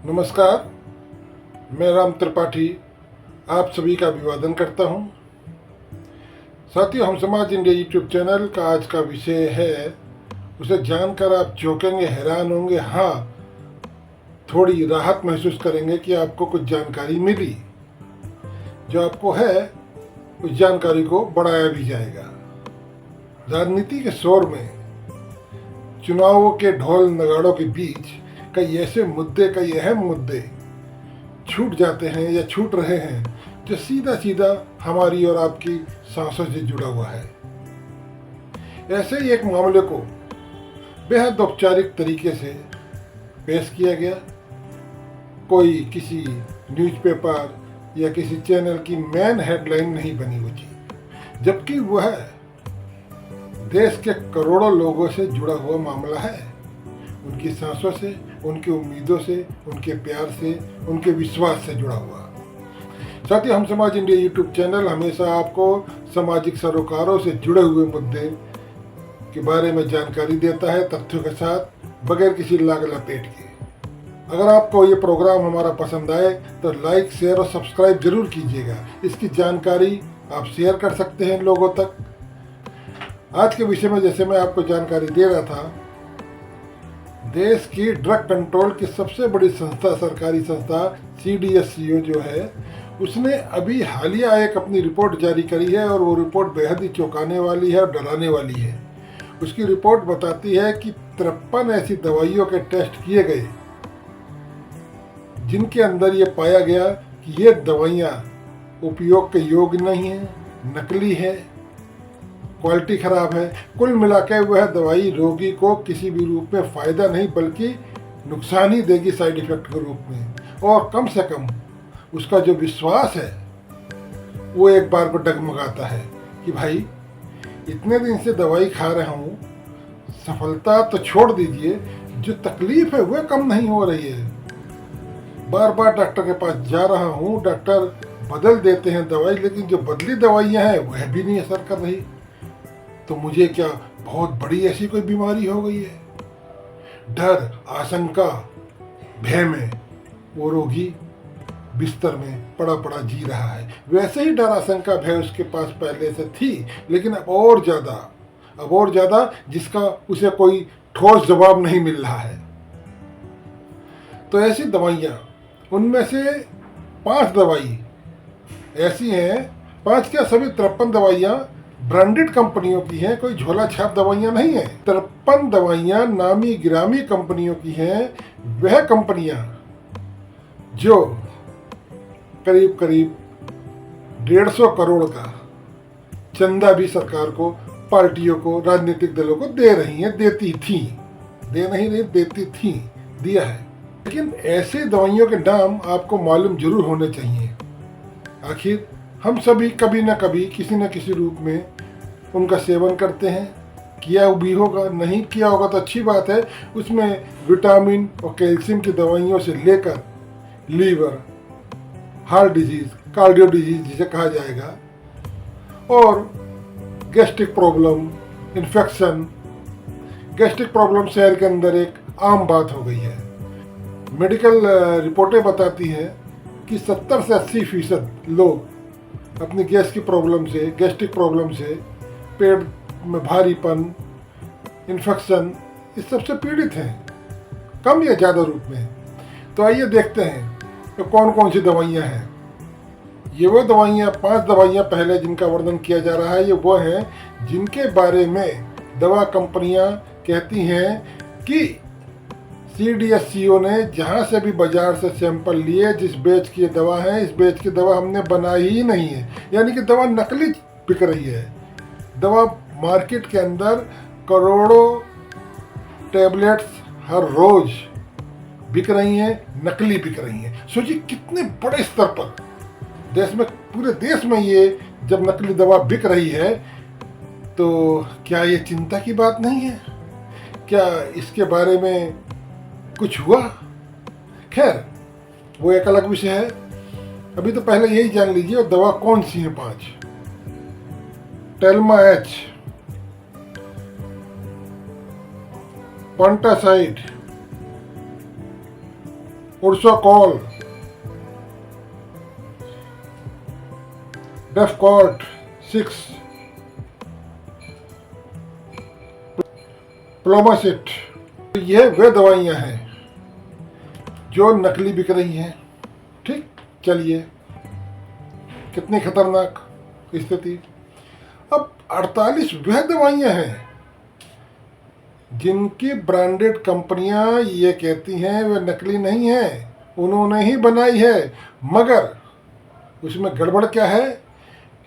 नमस्कार, मैं राम त्रिपाठी आप सभी का अभिवादन करता हूं। साथियों, हम समाज इंडिया यूट्यूब चैनल का आज का विषय है, उसे जानकर आप चौंकेंगे, हैरान होंगे, हाँ थोड़ी राहत महसूस करेंगे कि आपको कुछ जानकारी मिली। जो आपको है उस जानकारी को बढ़ाया भी जाएगा। राजनीति के शोर में, चुनावों के ढोल नगाड़ों के बीच कई ऐसे मुद्दे, कई अहम मुद्दे छूट जाते हैं या छूट रहे हैं जो सीधा सीधा हमारी और आपकी सांसों से जुड़ा हुआ है। ऐसे ही एक मामले को बेहद औपचारिक तरीके से पेश किया गया। कोई किसी न्यूज़पेपर या किसी चैनल की मेन हेडलाइन नहीं बनी हुई थी, जबकि वह देश के करोड़ों लोगों से जुड़ा हुआ मामला है। उनकी सांसों से, उनकी उम्मीदों से, उनके प्यार से, उनके विश्वास से जुड़ा हुआ। साथ ही हम समाज इंडिया यूट्यूब चैनल हमेशा आपको सामाजिक सरोकारों से जुड़े हुए मुद्दे के बारे में जानकारी देता है, तथ्यों के साथ, बगैर किसी लाग लपेट के। अगर आपको ये प्रोग्राम हमारा पसंद आए तो लाइक, शेयर और सब्सक्राइब जरूर कीजिएगा। इसकी जानकारी आप शेयर कर सकते हैं लोगों तक। आज के विषय में जैसे मैं आपको जानकारी दे रहा था, देश की ड्रग कंट्रोल की सबसे बड़ी संस्था, सरकारी संस्था CDSCO जो है, उसने अभी हालिया एक अपनी रिपोर्ट जारी करी है और वो रिपोर्ट बेहद ही चौंकाने वाली है और डराने वाली है। उसकी रिपोर्ट बताती है कि 53 ऐसी दवाइयों के टेस्ट किए गए जिनके अंदर ये पाया गया कि ये दवाइयाँ उपयोग के योग्य नहीं है, नकली है, क्वालिटी खराब है। कुल मिलाकर वह दवाई रोगी को किसी भी रूप में फ़ायदा नहीं बल्कि नुकसान ही देगी साइड इफ़ेक्ट के रूप में। और कम से कम उसका जो विश्वास है वो एक बार को डगमगाता है कि भाई इतने दिन से दवाई खा रहा हूँ, सफलता तो छोड़ दीजिए, जो तकलीफ़ है वह कम नहीं हो रही है। बार बार डॉक्टर के पास जा रहा हूँ, डॉक्टर बदल देते हैं दवाई, लेकिन जो बदली दवाइयाँ हैं वह भी नहीं असर कर रही। तो मुझे क्या बहुत बड़ी ऐसी कोई बीमारी हो गई है? डर, आशंका, भय में वो रोगी बिस्तर में पड़ा पड़ा जी रहा है। वैसे ही डर, आशंका, भय उसके पास पहले से थी, लेकिन अब और ज़्यादा, जिसका उसे कोई ठोस जवाब नहीं मिल रहा है। तो ऐसी दवाइयाँ, उनमें से 5 दवाई ऐसी हैं, 5 क्या सभी 53 दवाइयाँ ब्रांडेड कंपनियों की हैं, कोई झोला छाप दवाइयाँ नहीं हैं। 53 दवाइयाँ नामी गिरामी कंपनियों की हैं। वह कंपनियाँ जो करीब 150 करोड़ का चंदा भी सरकार को, पार्टियों को, राजनीतिक दलों को दे रही हैं, देती थी, दे नहीं रही, देती थी, दिया है। लेकिन ऐसे दवाइयों के दाम आपको मालूम जरूर होने चाहिए। आखिर हम सभी कभी न कभी, किसी न किसी रूप में उनका सेवन करते हैं। किया भी होगा, नहीं किया होगा तो अच्छी बात है। उसमें विटामिन और कैल्शियम की दवाइयों से लेकर liver, heart disease, cardio disease जिसे कहा जाएगा, और gastric problem, infection. Gastric problem शहर के अंदर एक आम बात हो गई है। मेडिकल रिपोर्टें बताती हैं कि 70 से 80% लोग अपनी गैस की प्रॉब्लम से, गैस्ट्रिक प्रॉब्लम से, पेट में भारीपन, इन्फेक्शन, इस सब से पीड़ित हैं, कम या ज़्यादा रूप में। तो आइए देखते हैं तो कौन कौन सी दवाइयाँ हैं। ये वो दवाइयाँ, 5 दवाइयाँ पहले जिनका वर्णन किया जा रहा है, ये वो हैं जिनके बारे में दवा कंपनियाँ कहती हैं कि CDSCO ने जहाँ से भी बाजार से सैंपल लिए, जिस बैच की दवा है, इस बैच की दवा हमने बनाई ही नहीं है। यानी कि दवा नकली बिक रही है। दवा मार्केट के अंदर करोड़ों टैबलेट्स हर रोज बिक रही हैं, नकली बिक रही हैं। सोचिए कितने बड़े स्तर पर देश में, पूरे देश में ये जब नकली दवा बिक रही है, तो क्या ये चिंता की बात नहीं है? क्या इसके बारे में कुछ हुआ? खैर, वो एक अलग विषय है। अभी तो पहले यही जान लीजिए दवा कौन सी है 5। टेल्मा H, पोंटासाइड, उर्सोकॉल, डेफकॉर्ट 6, प्लोमासिट, ये वे दवाइयाँ हैं जो नकली बिक रही हैं। ठीक, चलिए, कितनी खतरनाक स्थिति। अब 48 वह दवाइयाँ हैं जिनकी ब्रांडेड कंपनियां ये कहती हैं वे नकली नहीं हैं, उन्होंने ही बनाई है, मगर उसमें गड़बड़ क्या है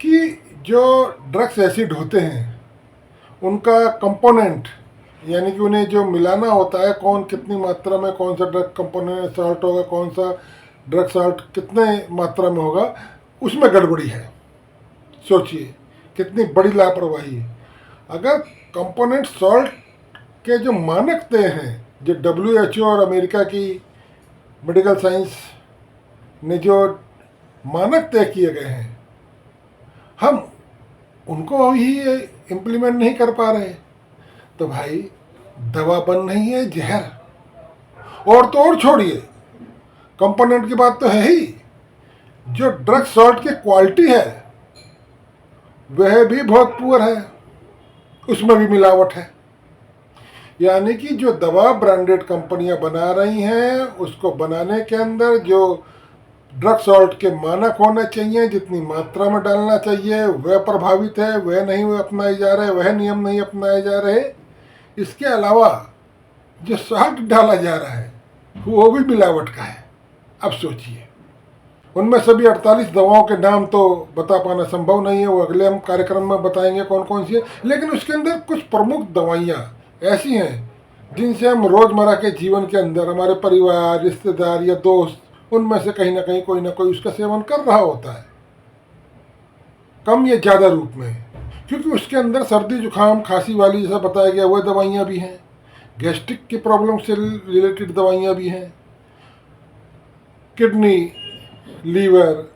कि जो ड्रग्स एसिड होते हैं उनका कंपोनेंट, यानी कि उन्हें जो मिलाना होता है, कौन कितनी मात्रा में कौन सा ड्रग कंपोनेंट साल्ट होगा, कौन सा ड्रग साल्ट कितने मात्रा में होगा, उसमें गड़बड़ी है। सोचिए कितनी बड़ी लापरवाही है। अगर कंपोनेंट सॉल्ट के जो मानक तय हैं, जो WHO और अमेरिका की मेडिकल साइंस ने जो मानक तय किए गए हैं, हम उनको ही इम्प्लीमेंट नहीं कर पा रहे, तो भाई दवा बन रही है जहर। और तो और छोड़िए, कंपोनेंट की बात तो है ही, जो ड्रग सॉल्ट की क्वालिटी है वह भी बहुत पुअर है, उसमें भी मिलावट है। यानी कि जो दवा ब्रांडेड कंपनियां बना रही हैं, उसको बनाने के अंदर जो ड्रग सॉल्ट के मानक होने चाहिए, जितनी मात्रा में डालना चाहिए, वह प्रभावित है, वह नहीं अपनाए जा रहे, वह नियम नहीं अपनाए जा रहे। इसके अलावा जो सॉल्ट डाला जा रहा है वो भी मिलावट का है। अब सोचिए, उनमें सभी 48 दवाओं के नाम तो बता पाना संभव नहीं है, वो अगले हम कार्यक्रम में बताएंगे कौन कौन सी है, लेकिन उसके अंदर कुछ प्रमुख दवाइयाँ ऐसी हैं जिनसे हम रोज़मर्रा के जीवन के अंदर, हमारे परिवार, रिश्तेदार या दोस्त, उनमें से कहीं ना कहीं कोई ना कोई उसका सेवन कर रहा होता है, कम या ज़्यादा रूप में। क्योंकि उसके अंदर सर्दी जुकाम खांसी वाली जैसा बताया गया वह दवाइयाँ भी हैं, गैस्ट्रिक की प्रॉब्लम से रिलेटेड दवाइयाँ भी हैं, किडनी, लीवर,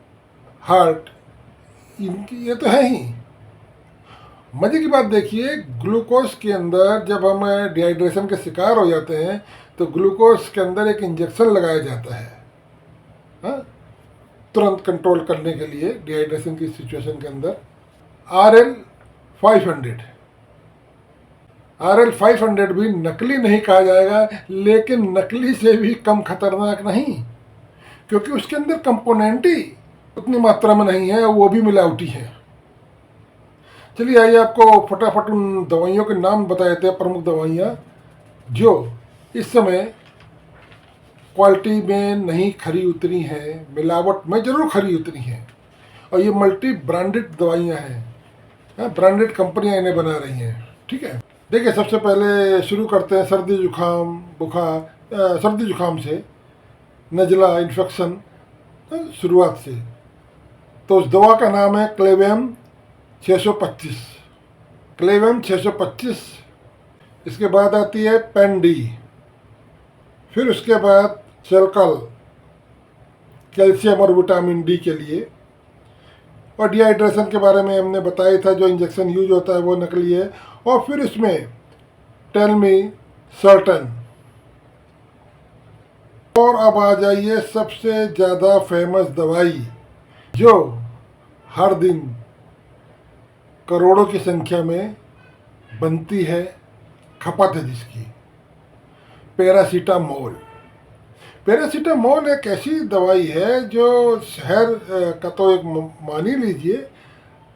हार्ट, इनकी ये तो है ही। मजे की बात देखिए, ग्लूकोज के अंदर जब हम डिहाइड्रेशन के शिकार हो जाते हैं तो ग्लूकोज के अंदर एक इंजेक्शन लगाया जाता है, हाँ, तुरंत कंट्रोल करने के लिए डिहाइड्रेशन की सिचुएशन के अंदर। RL 500 भी नकली नहीं कहा जाएगा, लेकिन नकली से भी कम खतरनाक नहीं, क्योंकि उसके अंदर कंपोनेंट ही उतनी मात्रा में नहीं है, वो भी मिलावटी है। चलिए आइए आपको फटाफट उन दवाइयों के नाम बता देते हैं, प्रमुख दवाइयाँ जो इस समय क्वालिटी में नहीं खरी उतरी हैं, मिलावट में ज़रूर खरी उतरी हैं, और ये मल्टी ब्रांडेड दवाइयाँ हैं, ब्रांडेड कंपनियाँ इन्हें बना रही हैं। ठीक है, देखिए सबसे पहले शुरू करते हैं सर्दी जुकाम बुखार, सर्दी जुकाम से, नज़ला, इन्फेक्शन, शुरुआत से। तो उस दवा का नाम है क्लेवियम 625, क्लेवियम 625। इसके बाद आती है पेंडी, फिर उसके बाद सेल्कल, कैल्शियम और विटामिन डी के लिए, और डिहाइड्रेशन के बारे में हमने बताया था, जो इंजेक्शन यूज होता है वो नकली है। और फिर इसमें टेलमी सर्टन। और अब आ जाइए सबसे ज़्यादा फेमस दवाई जो हर दिन करोड़ों की संख्या में बनती है, खपत है जिसकी, पैरासीटामोल। पैरासीटामोल एक ऐसी दवाई है जो शहर का तो एक मान ही लीजिए,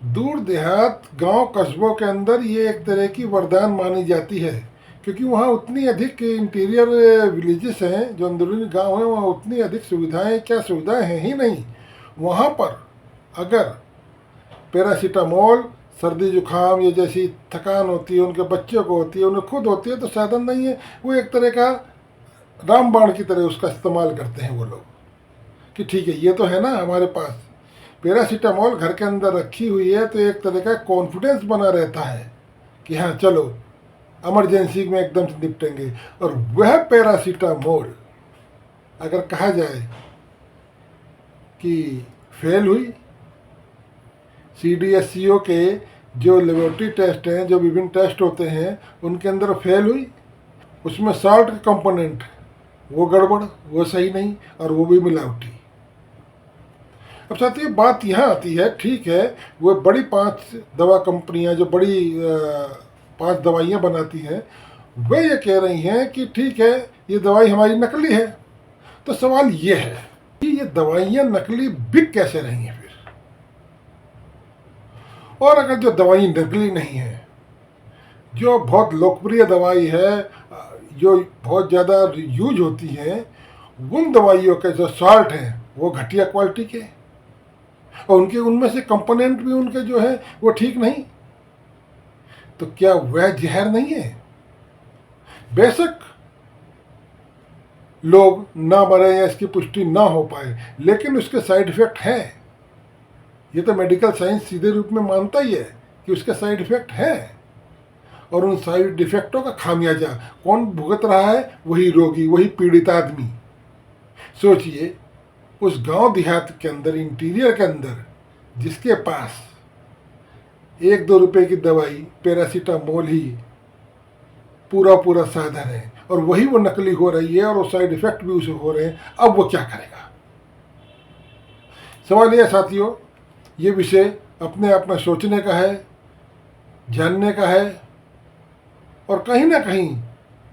दूर देहात गांव कस्बों के अंदर ये एक तरह की वरदान मानी जाती है, क्योंकि वहाँ उतनी अधिक इंटीरियर विलेजेस हैं, जो अंदरूनी गांव हैं, वहाँ उतनी अधिक सुविधाएं, क्या सुविधाएं हैं ही नहीं। वहाँ पर अगर पैरासीटामोल, सर्दी जुकाम या जैसी थकान होती है, उनके बच्चों को होती है, उन्हें खुद होती है, तो साधन नहीं है, वो एक तरह का रामबाण की तरह उसका इस्तेमाल करते हैं वो लोग, कि ठीक है ये तो है ना हमारे पास पैरासीटामोल घर के अंदर रखी हुई है, तो एक तरह का कॉन्फिडेंस बना रहता है कि हाँ चलो इमरजेंसी में एकदम से निपटेंगे। और वह पैरासीटामोल अगर कहा जाए कि फेल हुई, CDSCO के जो लेबोरेटरी टेस्ट हैं, जो विभिन्न टेस्ट होते हैं, उनके अंदर फेल हुई, उसमें साल्ट कंपोनेंट वो गड़बड़, वो सही नहीं, और वो भी मिलावटी। अब साथियों बात यहाँ आती है, ठीक है वो बड़ी 5 दवा कंपनियां जो बड़ी 5 दवाइयाँ बनाती हैं, वे ये कह रही हैं कि ठीक है ये दवाई हमारी नकली है। तो सवाल ये है कि ये दवाइयाँ नकली बिक कैसे रही हैं फिर? और अगर जो दवाई नकली नहीं है, जो बहुत लोकप्रिय दवाई है, जो बहुत ज़्यादा यूज होती हैं, उन दवाइयों के जो सॉल्ट हैं वो घटिया क्वालिटी के, और उनके उनमें से कंपोनेंट भी उनके जो है वो ठीक नहीं, तो क्या वह जहर नहीं है? बेशक लोग ना मरे या इसकी पुष्टि ना हो पाए, लेकिन उसके साइड इफेक्ट हैं। ये तो मेडिकल साइंस सीधे रूप में मानता ही है कि उसके साइड इफेक्ट हैं, और उन साइड इफेक्टों का खामियाजा कौन भुगत रहा है? वही रोगी, वही पीड़ित आदमी। सोचिए उस गांव देहात के अंदर, इंटीरियर के अंदर, जिसके पास 1-2 रुपए की दवाई पैरासीटामोल ही पूरा साधन है, और वही वो नकली हो रही है और वो साइड इफेक्ट भी उसे हो रहे हैं, अब वो क्या करेगा? सवाल यह साथियों, ये विषय अपने आप में सोचने का है, जानने का है, और कहीं ना कहीं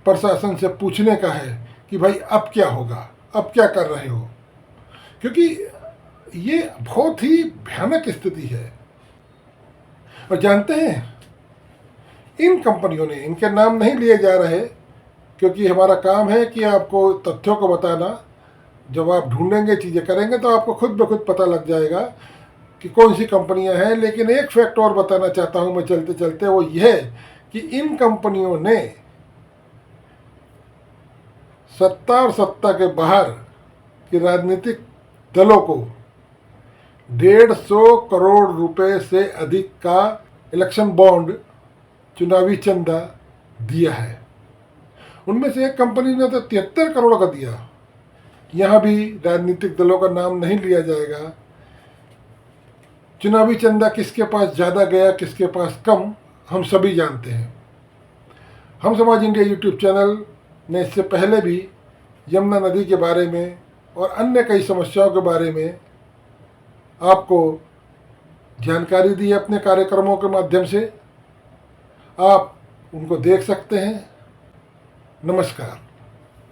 प्रशासन से पूछने का है कि भाई अब क्या होगा, अब क्या कर रहे हो? क्योंकि ये बहुत ही भयानक स्थिति है। और जानते हैं इन कंपनियों ने, इनके नाम नहीं लिए जा रहे क्योंकि हमारा काम है कि आपको तथ्यों को बताना। जब आप ढूंढेंगे, चीज़ें करेंगे, तो आपको खुद ब खुद पता लग जाएगा कि कौन सी कंपनियां हैं। लेकिन एक फैक्ट और बताना चाहता हूं मैं चलते चलते, वो यह कि इन कंपनियों ने सत्ता और सत्ता के बाहर के राजनीतिक दलों को 150 करोड़ रुपए से अधिक का इलेक्शन बॉन्ड, चुनावी चंदा दिया है। उनमें से एक कंपनी ने तो 73 करोड़ का दिया। यहाँ भी राजनीतिक दलों का नाम नहीं लिया जाएगा। चुनावी चंदा किसके पास ज़्यादा गया, किसके पास कम, हम सभी जानते हैं। हम समाज इंडिया यूट्यूब चैनल ने इससे पहले भी यमुना नदी के बारे में और अन्य कई समस्याओं के बारे में आपको जानकारी दी है अपने कार्यक्रमों के माध्यम से। आप उनको देख सकते हैं। नमस्कार।